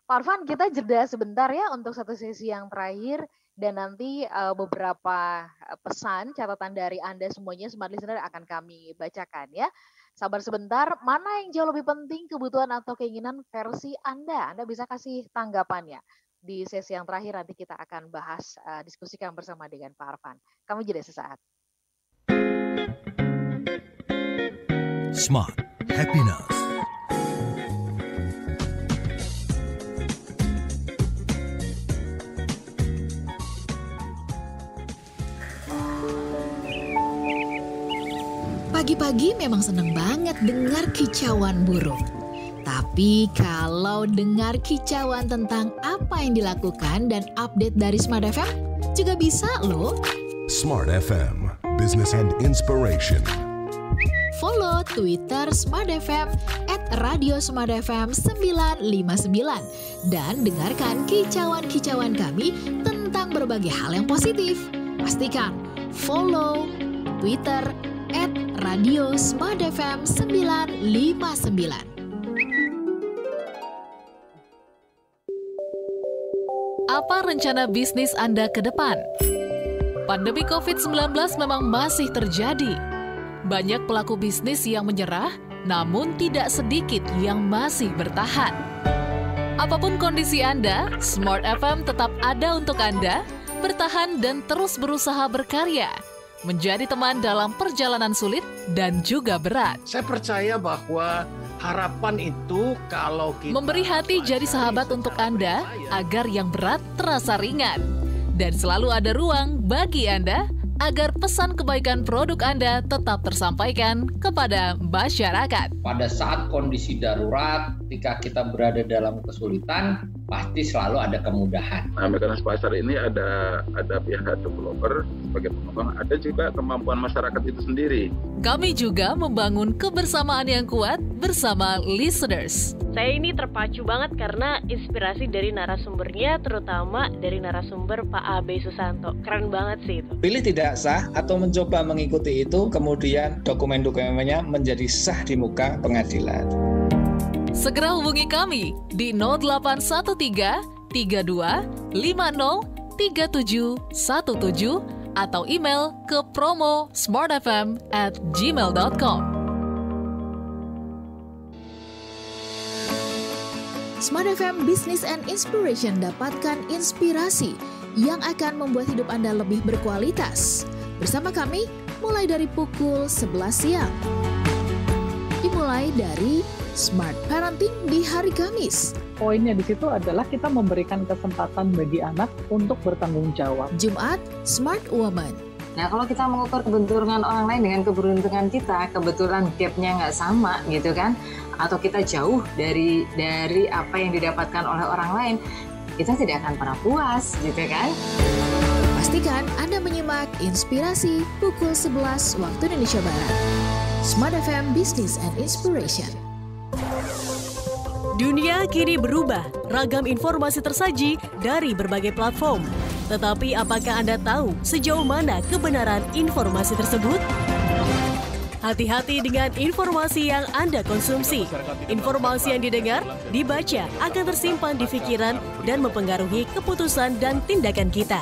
Pak Arfan, kita jeda sebentar ya untuk satu sesi yang terakhir. Dan nanti beberapa pesan, catatan dari Anda semuanya, Smart Listener akan kami bacakan ya. Sabar sebentar, mana yang jauh lebih penting, kebutuhan atau keinginan versi Anda? Anda bisa kasih tanggapannya. Di sesi yang terakhir nanti kita akan bahas, diskusikan bersama dengan Pak Arfan. Kami jeda sesaat. Smart Happiness. Pagi-pagi memang seneng banget dengar kicauan burung. Tapi kalau dengar kicauan tentang apa yang dilakukan dan update dari Smart FM, juga bisa loh. Smart FM, Business and Inspiration. Follow Twitter Smart FM @radiosmartfm959 dan dengarkan kicauan-kicauan kami tentang berbagai hal yang positif. Pastikan follow Twitter @radiosmartfm959. Apa rencana bisnis Anda ke depan? Pandemi COVID-19 memang masih terjadi. Banyak pelaku bisnis yang menyerah, namun tidak sedikit yang masih bertahan. Apapun kondisi Anda, Smart FM tetap ada untuk Anda, bertahan dan terus berusaha berkarya, menjadi teman dalam perjalanan sulit dan juga berat. Saya percaya bahwa harapan itu kalau kita memberi hati jadi sahabat untuk Anda agar yang berat terasa ringan. Dan selalu ada ruang bagi Anda agar pesan kebaikan produk Anda tetap tersampaikan kepada masyarakat. Pada saat kondisi darurat, ketika kita berada dalam kesulitan, pasti selalu ada kemudahan. Nah, mekanisme pasar ini ada pihak developer sebagai pengembang, ada juga kemampuan masyarakat itu sendiri. Kami juga membangun kebersamaan yang kuat bersama listeners. Saya ini terpacu banget karena inspirasi dari narasumbernya, terutama dari narasumber Pak A.B. Susanto. Keren banget sih itu. Pilih tidak sah atau mencoba mengikuti itu, kemudian dokumen-dokumennya menjadi sah di muka pengadilan. Segera hubungi kami di 0813 32 50 3717 atau email ke promo@smartfm@gmail.com. Smart FM Business and Inspiration, dapatkan inspirasi yang akan membuat hidup Anda lebih berkualitas. Bersama kami mulai dari pukul 11 siang. Dimulai dari Smart Parenting di hari Kamis. Poinnya di situ adalah kita memberikan kesempatan bagi anak untuk bertanggung jawab. Jumat, Smart Woman. Nah, kalau kita mengukur keberuntungan orang lain dengan keberuntungan kita, kebetulan gap-nya nggak sama gitu kan, atau kita jauh dari apa yang didapatkan oleh orang lain, kita tidak akan pernah puas gitu kan. Pastikan Anda menyimak Inspirasi pukul 11 waktu Indonesia Barat. Smart FM Business and Inspiration. Dunia kini berubah, ragam informasi tersaji dari berbagai platform. Tetapi apakah Anda tahu sejauh mana kebenaran informasi tersebut? Hati-hati dengan informasi yang Anda konsumsi. Informasi yang didengar, dibaca akan tersimpan di pikiran dan mempengaruhi keputusan dan tindakan kita.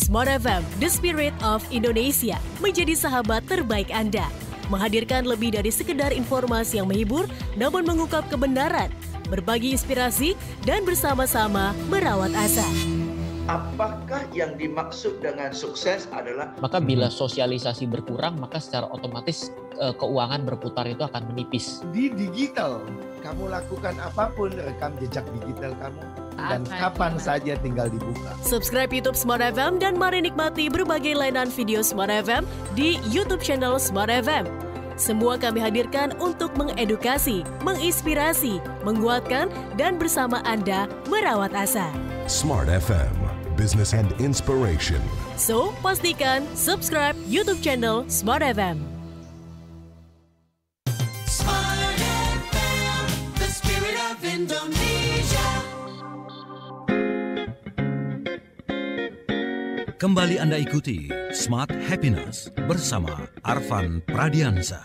Smart FM, The Spirit of Indonesia, menjadi sahabat terbaik Anda. Menghadirkan lebih dari sekedar informasi yang menghibur, namun mengungkap kebenaran, berbagi inspirasi, dan bersama-sama merawat asa. Apakah yang dimaksud dengan sukses adalah? Maka bila sosialisasi berkurang, maka secara otomatis keuangan berputar itu akan menipis. Di digital, kamu lakukan apapun, rekam jejak digital kamu. Dan kapan saja tinggal dibuka. Subscribe YouTube Smart FM dan mari nikmati berbagai layanan video Smart FM di YouTube channel Smart FM. Semua kami hadirkan untuk mengedukasi, menginspirasi, menguatkan, dan bersama Anda merawat asa. Smart FM, Business and Inspiration. So, pastikan subscribe YouTube channel Smart FM. Smart FM, the spirit of Indonesia. Kembali Anda ikuti Smart Happiness bersama Arfan Pradiansa.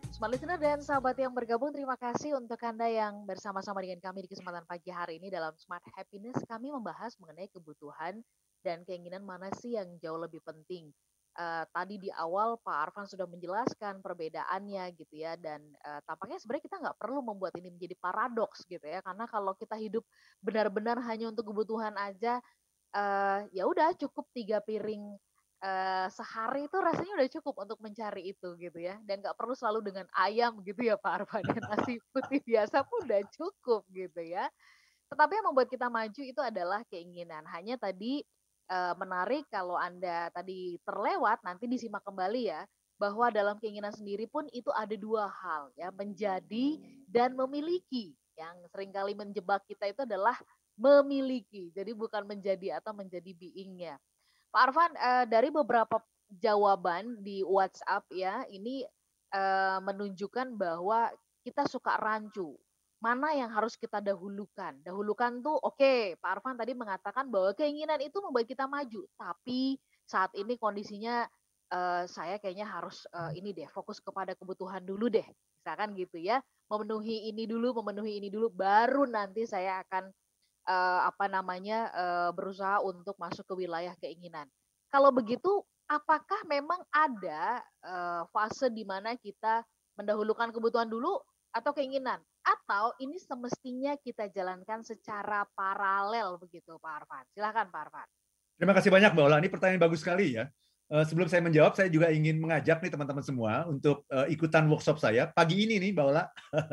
Smart listener dan sahabat yang bergabung, terima kasih untuk Anda yang bersama-sama dengan kami di kesempatan pagi hari ini dalam Smart Happiness. Kami membahas mengenai kebutuhan dan keinginan mana sih yang jauh lebih penting. Tadi di awal Pak Arfan sudah menjelaskan perbedaannya gitu ya, dan tampaknya sebenarnya kita nggak perlu membuat ini menjadi paradoks gitu ya, karena kalau kita hidup benar-benar hanya untuk kebutuhan aja, ya udah cukup 3 piring sehari itu rasanya udah cukup untuk mencari itu gitu ya, dan nggak perlu selalu dengan ayam gitu ya Pak Arfan, dan nasi putih biasa pun udah cukup gitu ya. Tetapi yang membuat kita maju itu adalah keinginan. Hanya tadi menarik kalau Anda tadi terlewat, nanti disimak kembali ya, bahwa dalam keinginan sendiri pun itu ada 2 hal ya, menjadi dan memiliki. Yang seringkali menjebak kita itu adalah memiliki, jadi bukan menjadi atau menjadi being-nya. Pak Arfan, dari beberapa jawaban di WhatsApp ya, ini menunjukkan bahwa kita suka rancu. Mana yang harus kita dahulukan? Dahulukan tuh oke, Pak Arfan tadi mengatakan bahwa keinginan itu membuat kita maju. Tapi saat ini kondisinya saya kayaknya harus ini deh, fokus kepada kebutuhan dulu deh. Misalkan gitu ya, memenuhi ini dulu, baru nanti saya akan berusaha untuk masuk ke wilayah keinginan. Kalau begitu, apakah memang ada fase di mana kita mendahulukan kebutuhan dulu atau keinginan? Atau ini semestinya kita jalankan secara paralel begitu Pak Arfan? Silakan Pak Arfan. Terima kasih banyak Mbak Ola, ini pertanyaan bagus sekali ya. Sebelum saya menjawab, saya juga ingin mengajak nih teman-teman semua untuk ikutan workshop saya pagi ini nih Mbak Ola.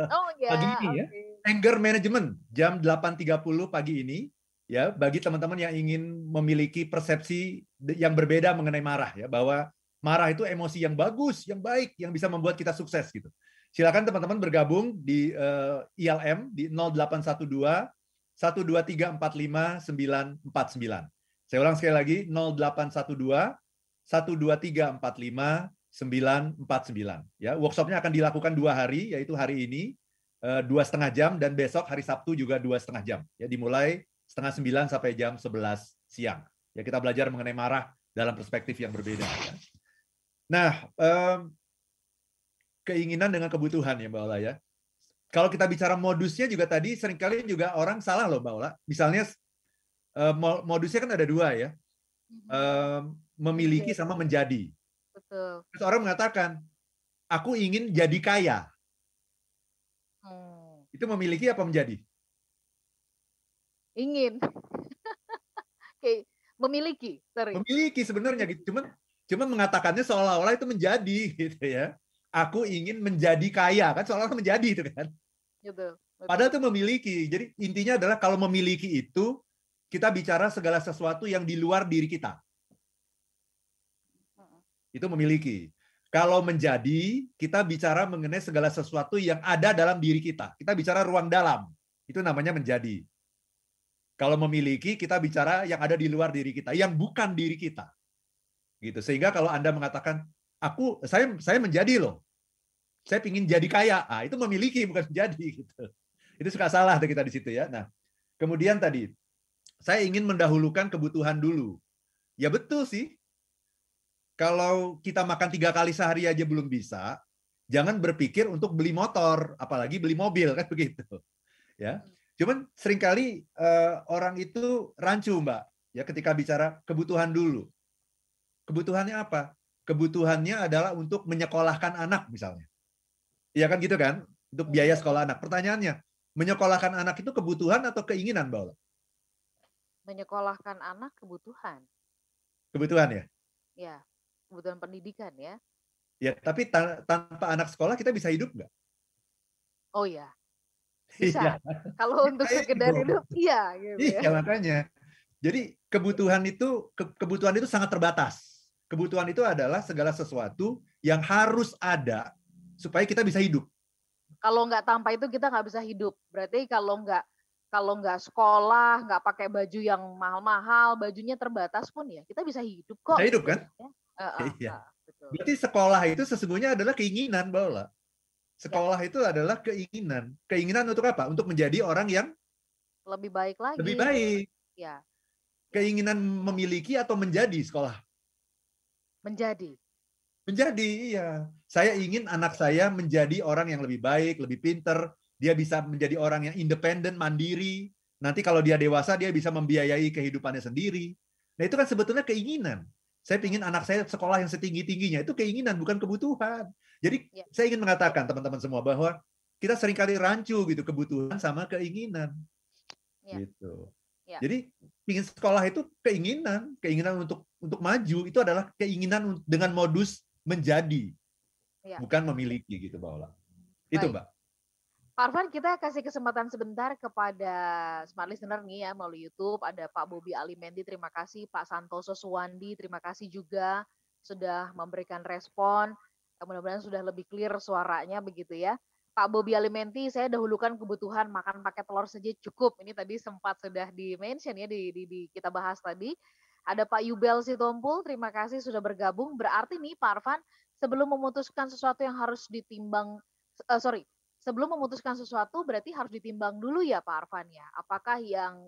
Oh ya. Pagi ini ya. Anger Management jam 8.30 pagi ini ya, bagi teman-teman yang ingin memiliki persepsi yang berbeda mengenai marah ya, bahwa marah itu emosi yang bagus, yang baik, yang bisa membuat kita sukses gitu. Silakan teman-teman bergabung di ILM di 0812 123 45 949. Saya ulang sekali lagi, 0812 123 45 949. Ya, workshopnya akan dilakukan 2 hari, yaitu hari ini 2,5 jam dan besok hari Sabtu juga 2,5 jam. Ya, dimulai 8:30 sampai jam 11 siang. Ya, kita belajar mengenai marah dalam perspektif yang berbeda. Ya. Nah, keinginan dengan kebutuhan ya Mbak Ola ya. Kalau kita bicara modusnya juga tadi seringkali juga orang salah loh Mbak Ola. Misalnya modusnya kan ada 2 ya. Memiliki sama menjadi. Betul. Terus orang mengatakan, aku ingin jadi kaya. Itu memiliki apa menjadi? Ingin. Oke, memiliki. Sorry. Memiliki sebenarnya gitu. Cuman mengatakannya seolah-olah itu menjadi gitu ya. Aku ingin menjadi kaya, kan seolah-olah menjadi itu kan. Betul. Padahal itu memiliki. Jadi intinya adalah kalau memiliki itu, kita bicara segala sesuatu yang di luar diri kita. Itu memiliki. Kalau menjadi, kita bicara mengenai segala sesuatu yang ada dalam diri kita. Kita bicara ruang dalam. Itu namanya menjadi. Kalau memiliki, kita bicara yang ada di luar diri kita, yang bukan diri kita. Gitu. Sehingga kalau Anda mengatakan, saya menjadi loh. Saya ingin jadi kaya. Ah, itu memiliki bukan menjadi gitu. Itu suka salah kita di situ ya. Nah, kemudian tadi saya ingin mendahulukan kebutuhan dulu. Ya betul sih. Kalau kita makan 3 kali sehari aja belum bisa, jangan berpikir untuk beli motor, apalagi beli mobil kan begitu. Ya. Cuman seringkali orang itu rancu, Mbak, ya ketika bicara kebutuhan dulu. Kebutuhannya apa? Kebutuhannya adalah untuk menyekolahkan anak misalnya. Iya kan gitu kan? Untuk biaya sekolah anak. Pertanyaannya, menyekolahkan anak itu kebutuhan atau keinginan, Mbak Ola? Menyekolahkan anak kebutuhan. Kebutuhan ya? Ya, kebutuhan pendidikan ya. Ya, tapi tanpa anak sekolah kita bisa hidup nggak? Oh ya, bisa. Iya. Kalau untuk sekedar hidup, iya. Gitu Iya, makanya. Jadi kebutuhan itu sangat terbatas. Kebutuhan itu adalah segala sesuatu yang harus ada supaya kita bisa hidup. Kalau nggak tanpa itu kita nggak bisa hidup. Berarti kalau nggak sekolah, nggak pakai baju yang mahal-mahal, bajunya terbatas pun ya kita bisa hidup kok. Bisa hidup kan? Iya. Berarti sekolah itu sesungguhnya adalah keinginan, Mbak Ola. Sekolah itu adalah keinginan. Keinginan untuk apa? Untuk menjadi orang yang lebih baik lagi. Lebih baik. Ya. Keinginan memiliki atau menjadi sekolah? Menjadi. Menjadi, iya. Saya ingin anak saya menjadi orang yang lebih baik, lebih pinter. Dia bisa menjadi orang yang independen, mandiri. Nanti kalau dia dewasa, dia bisa membiayai kehidupannya sendiri. Nah, itu kan sebetulnya keinginan. Saya ingin anak saya sekolah yang setinggi-tingginya. Itu keinginan, bukan kebutuhan. Jadi saya ingin mengatakan teman-teman semua bahwa kita seringkali rancu gitu kebutuhan sama keinginan. Gitu. Jadi ingin sekolah itu keinginan untuk maju itu adalah keinginan dengan modus menjadi, bukan memiliki gitu, Mbak Ola. Itu, Mbak. Pak Arfan, kita kasih kesempatan sebentar kepada smart listener nih ya melalui YouTube. Ada Pak Bobi Alimendi, terima kasih. Pak Santoso Suwandi, terima kasih juga sudah memberikan respon. Mudah-mudahan sudah lebih clear suaranya begitu ya. Pak Bobi Alimenti, saya dahulukan kebutuhan makan pakai telur saja cukup. Ini tadi sempat sudah di-mention ya di kita bahas tadi. Ada Pak Yubel Sitompul, terima kasih sudah bergabung. Berarti nih Pak Arfan, sebelum memutuskan sesuatu yang harus ditimbang, sebelum memutuskan sesuatu berarti harus ditimbang dulu ya Pak Arfan ya. Apakah yang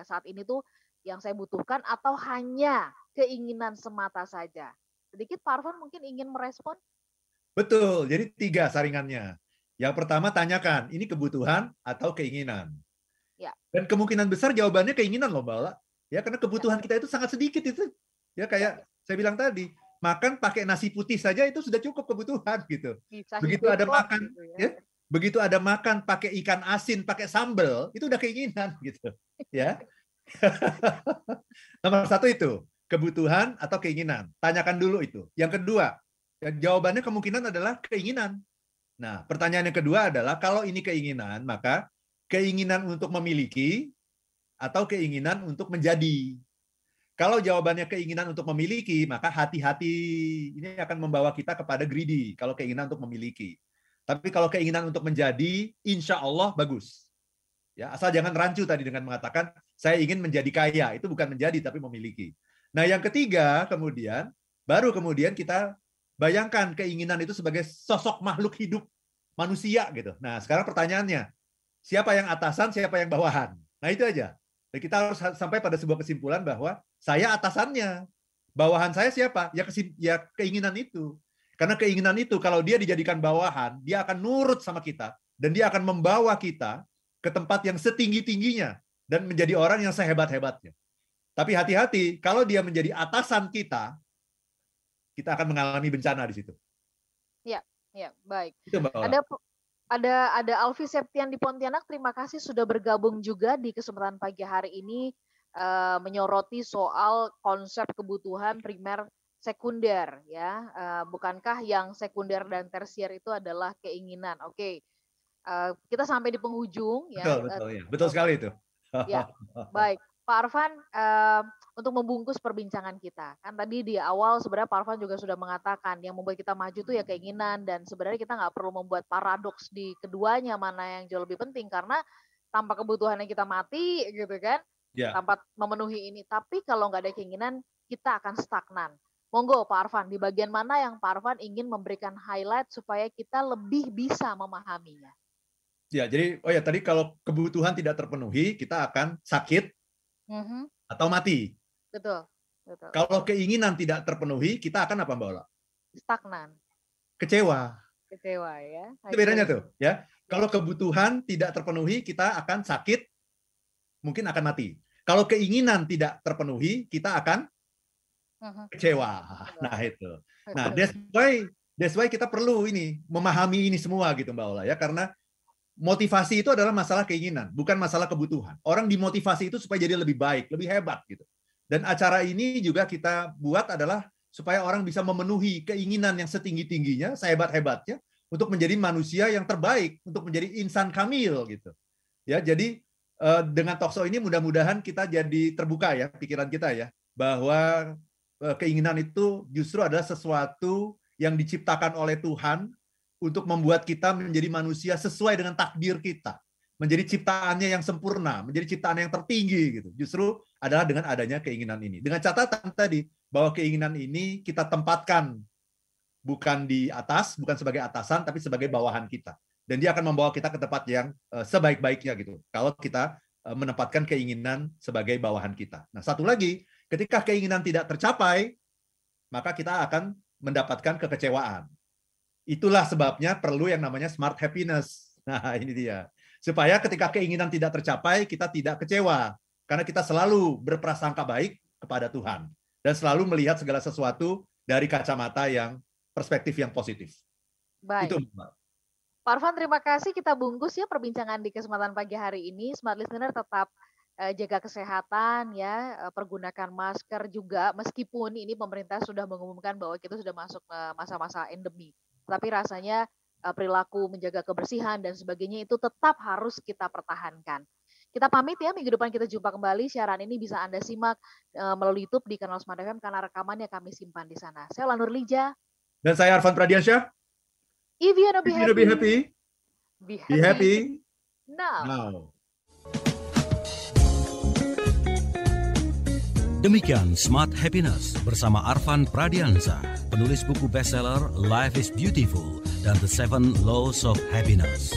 saat ini tuh yang saya butuhkan atau hanya keinginan semata saja? Sedikit Pak Arfan mungkin ingin merespon. Betul, jadi 3 saringannya. Yang pertama tanyakan, ini kebutuhan atau keinginan? Ya. Dan kemungkinan besar jawabannya keinginan loh, Mbak Ola. Ya, karena kebutuhan kita itu sangat sedikit itu. Ya kayak saya bilang tadi, makan pakai nasi putih saja itu sudah cukup kebutuhan gitu. Begitu ada makan, begitu ada makan pakai ikan asin, pakai sambal, itu udah keinginan gitu. Ya. Nomor 1 itu, kebutuhan atau keinginan. Tanyakan dulu itu. Yang kedua, jawabannya kemungkinan adalah keinginan. Nah, pertanyaan yang kedua adalah kalau ini keinginan, maka keinginan untuk memiliki atau keinginan untuk menjadi. Kalau jawabannya keinginan untuk memiliki, maka hati-hati. Ini akan membawa kita kepada greedy, kalau keinginan untuk memiliki. Tapi kalau keinginan untuk menjadi, insya Allah bagus. Ya, asal jangan rancu tadi dengan mengatakan, saya ingin menjadi kaya. Itu bukan menjadi, tapi memiliki. Nah, yang ketiga, baru kemudian kita bayangkan keinginan itu sebagai sosok makhluk hidup manusia gitu. Nah, sekarang pertanyaannya, siapa yang atasan, siapa yang bawahan? Nah, itu aja. Dan kita harus sampai pada sebuah kesimpulan bahwa saya atasannya. Bawahan saya siapa? Ya keinginan itu. Karena keinginan itu kalau dia dijadikan bawahan, dia akan nurut sama kita dan dia akan membawa kita ke tempat yang setinggi-tingginya dan menjadi orang yang sehebat-hebatnya. Tapi hati-hati, kalau dia menjadi atasan kita akan mengalami bencana di situ. Ya, baik. Itu, Mbak Ola. Ada Alfi Septian di Pontianak, terima kasih sudah bergabung juga di kesempatan pagi hari ini menyoroti soal konsep kebutuhan primer sekunder ya. Bukankah yang sekunder dan tersier itu adalah keinginan? Oke. Kita sampai di penghujung ya. Betul sekali itu. Ya, baik. Pak Arfan, untuk membungkus perbincangan kita, kan tadi di awal sebenarnya Pak Arfan juga sudah mengatakan yang membuat kita maju itu ya keinginan, dan sebenarnya kita nggak perlu membuat paradoks di keduanya mana yang jauh lebih penting, karena tanpa kebutuhan yang kita mati gitu kan, tanpa memenuhi ini. Tapi kalau nggak ada keinginan kita akan stagnan. Monggo Pak Arfan, di bagian mana yang Pak Arfan ingin memberikan highlight supaya kita lebih bisa memahaminya? Ya, jadi tadi kalau kebutuhan tidak terpenuhi kita akan sakit atau mati. Betul. Kalau keinginan tidak terpenuhi, kita akan apa, Mbak Ola? Stagnan. Kecewa Kecewa ya. Itu bedanya tuh, ya. Kalau kebutuhan tidak terpenuhi, kita akan sakit, mungkin akan mati. Kalau keinginan tidak terpenuhi, kita akan kecewa. Nah itu. Nah that's why kita perlu memahami ini semua gitu Mbak Ola ya, karena motivasi itu adalah masalah keinginan, bukan masalah kebutuhan. Orang dimotivasi itu supaya jadi lebih baik, lebih hebat gitu. Dan acara ini juga kita buat adalah supaya orang bisa memenuhi keinginan yang setinggi-tingginya, sehebat-hebatnya, untuk menjadi manusia yang terbaik, untuk menjadi insan kamil gitu. Ya, jadi dengan Talkshow ini mudah-mudahan kita jadi terbuka ya pikiran kita ya, bahwa keinginan itu justru adalah sesuatu yang diciptakan oleh Tuhan untuk membuat kita menjadi manusia sesuai dengan takdir kita, menjadi ciptaannya yang sempurna, menjadi ciptaan yang tertinggi gitu. Justru adalah dengan adanya keinginan ini. Dengan catatan tadi bahwa keinginan ini kita tempatkan bukan di atas, bukan sebagai atasan, tapi sebagai bawahan kita. Dan dia akan membawa kita ke tempat yang sebaik-baiknya gitu. Kalau kita menempatkan keinginan sebagai bawahan kita. Nah, satu lagi, ketika keinginan tidak tercapai, maka kita akan mendapatkan kekecewaan. Itulah sebabnya perlu yang namanya smart happiness. Nah, ini dia. Supaya ketika keinginan tidak tercapai, kita tidak kecewa. Karena kita selalu berprasangka baik kepada Tuhan. Dan selalu melihat segala sesuatu dari kacamata yang perspektif yang positif. Baik. Itu, Mbak. Pak Arfan, terima kasih. Kita bungkus ya perbincangan di kesempatan pagi hari ini. Smart Listener tetap jaga kesehatan ya, pergunakan masker juga meskipun ini pemerintah sudah mengumumkan bahwa kita sudah masuk masa-masa endemi. Tapi rasanya perilaku menjaga kebersihan dan sebagainya itu tetap harus kita pertahankan. Kita pamit ya, minggu depan kita jumpa kembali. Siaran ini bisa Anda simak melalui YouTube di kanal Smart FM karena rekamannya kami simpan di sana. Saya Ola Nurlija. Dan saya Arfan Pradiansyah. If you wanna be happy, be happy now. Demikian Smart Happiness bersama Arfan Pradiansyah, penulis buku bestseller Life is Beautiful dan The 7 Laws of Happiness.